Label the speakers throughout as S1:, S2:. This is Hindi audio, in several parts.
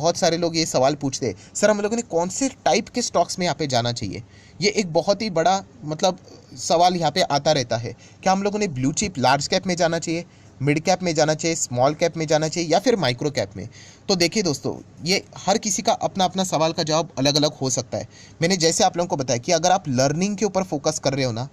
S1: बहुत सारे लोग ये सवाल पूछते हैं, सर हम लोगों ने कौन से टाइप के स्टॉक्स में यहाँ पे जाना चाहिए। ये एक बहुत ही बड़ा मतलब सवाल यहाँ पे आता रहता है। क्या हम लोगों ने ब्लू चिप लार्ज कैप में जाना चाहिए, मिड कैप में जाना चाहिए, स्मॉल कैप में जाना चाहिए, या फिर माइक्रो कैप में। तो देखिए दोस्तों, ये हर किसी का अपना अपना सवाल का जवाब अलग अलग हो सकता है। मैंने जैसे आप लोगों को बताया कि अगर आप लर्निंग के ऊपर फोकस कर रहे हो ना,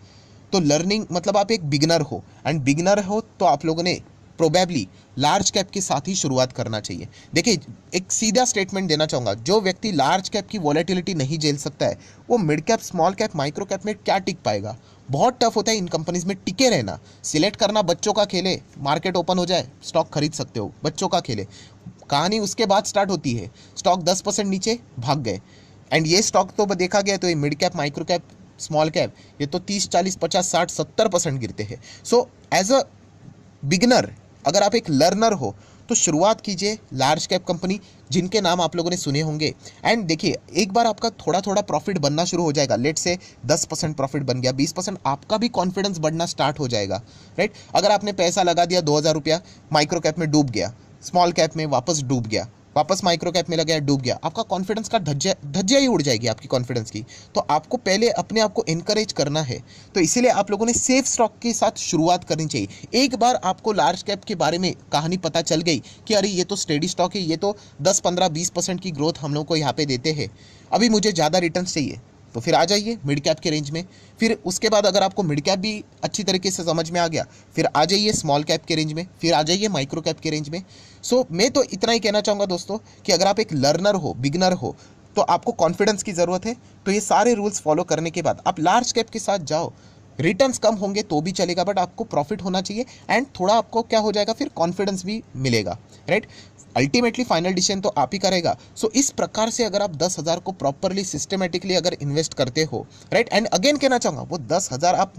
S1: तो लर्निंग मतलब आप एक बिगनर हो, एंड बिगनर हो तो आप लोगों ने प्रोबेबली लार्ज कैप के साथ ही शुरुआत करना चाहिए। देखिए, एक सीधा स्टेटमेंट देना चाहूँगा, जो व्यक्ति लार्ज कैप की वॉलेटिलिटी नहीं झेल सकता है, वो mid cap, small cap, micro cap में क्या टिक पाएगा। बहुत टफ होता है इन कंपनीज में टिके रहना। सिलेक्ट करना बच्चों का खेल है, मार्केट ओपन हो जाए स्टॉक खरीद सकते हो, बच्चों का खेल है। कहानी उसके बाद स्टार्ट होती है, स्टॉक 10% नीचे भाग गए, एंड ये स्टॉक तो देखा गया तो ये mid cap, micro cap, small cap, ये तो 30, 40, 50, 60, 70% गिरते हैं। सो एज अ बिगनर, अगर आप एक लर्नर हो, तो शुरुआत कीजिए लार्ज कैप कंपनी, जिनके नाम आप लोगों ने सुने होंगे। एंड देखिए, एक बार आपका थोड़ा थोड़ा प्रॉफिट बनना शुरू हो जाएगा, लेट से 10% प्रॉफिट बन गया, 20%, आपका भी कॉन्फिडेंस बढ़ना स्टार्ट हो जाएगा, राइट। अगर आपने पैसा लगा दिया 2,000 रुपया, माइक्रो कैप में डूब गया, स्मॉल कैप में वापस डूब गया, वापस माइक्रो कैप में लगा डूब गया, आपका कॉन्फिडेंस का धज्जिया ही उड़ जाएगी आपकी कॉन्फिडेंस की। तो आपको पहले अपने आप को इनकरेज करना है। तो इसीलिए आप लोगों ने सेफ स्टॉक के साथ शुरुआत करनी चाहिए। एक बार आपको लार्ज कैप के बारे में कहानी पता चल गई कि अरे ये तो स्टेडी स्टॉक है, ये तो 10, 15, 20% की ग्रोथ हम लोग को यहाँ पे देते हैं, अभी मुझे ज़्यादा रिटर्न्स चाहिए, तो फिर आ जाइए मिड कैप के रेंज में। फिर उसके बाद अगर आपको मिड कैप भी अच्छी तरीके से समझ में आ गया, फिर आ जाइए स्मॉल कैप के रेंज में, फिर आ जाइए माइक्रो कैप के रेंज में। सो मैं तो इतना ही कहना चाहूँगा दोस्तों कि अगर आप एक लर्नर हो, बिगनर हो, तो आपको कॉन्फिडेंस की ज़रूरत है। तो ये सारे रूल्स फॉलो करने के बाद आप लार्ज कैप के साथ जाओ। रिटर्न्स कम होंगे तो भी चलेगा, बट आपको प्रॉफिट होना चाहिए, एंड थोड़ा आपको क्या हो जाएगा, फिर कॉन्फिडेंस भी मिलेगा, राइट। अल्टीमेटली फाइनल डिसीजन तो आप ही करेगा। सो इस प्रकार से अगर आप 10,000 को प्रॉपरली सिस्टमेटिकली अगर इन्वेस्ट करते हो, राइट, एंड अगेन कहना चाहूँगा, वो 10,000 आप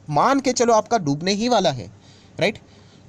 S1: मान के चलो आपका डूबने ही वाला है, राइट।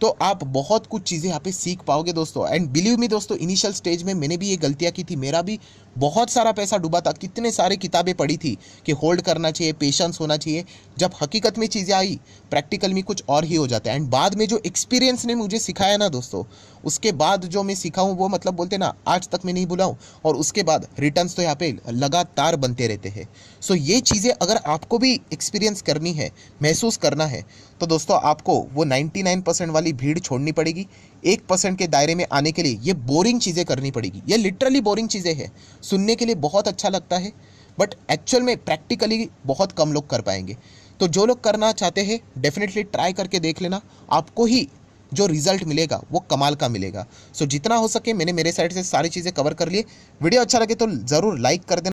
S1: तो आप बहुत कुछ चीज़ें यहाँ पे सीख पाओगे दोस्तों। एंड बिलीव मी दोस्तों, इनिशियल स्टेज में मैंने भी ये गलतियाँ की थी, मेरा भी बहुत सारा पैसा डूबा था, कितने सारे किताबें पढ़ी थी कि होल्ड करना चाहिए, पेशेंस होना चाहिए। जब हकीकत में चीज़ें आई, प्रैक्टिकल में कुछ और ही हो जाता है। एंड बाद में जो एक्सपीरियंस ने मुझे सिखाया ना दोस्तों, उसके बाद जो मैं सीखा हूँ वो मतलब बोलते ना, आज तक मैं नहीं भूला हूँ। और उसके बाद रिटर्न्स तो यहाँ पे लगातार बनते रहते हैं। सो ये चीज़ें अगर आपको भी एक्सपीरियंस करनी है, महसूस करना है, तो दोस्तों आपको वो 99% वाली भीड़ छोड़नी पड़ेगी। 1% के दायरे में आने के लिए ये बोरिंग चीज़ें करनी पड़ेगी। ये लिटरली बोरिंग चीज़ें हैं, सुनने के लिए बहुत अच्छा लगता है, बट एक्चुअल में प्रैक्टिकली बहुत कम लोग कर पाएंगे। तो जो लोग करना चाहते हैं, डेफिनेटली ट्राई करके देख लेना, आपको ही जो रिजल्ट मिलेगा वो कमाल का मिलेगा। सो जितना हो सके मैंने मेरे साइड से सारी चीज़ें कवर कर लिए। वीडियो अच्छा लगे तो ज़रूर लाइक कर देना।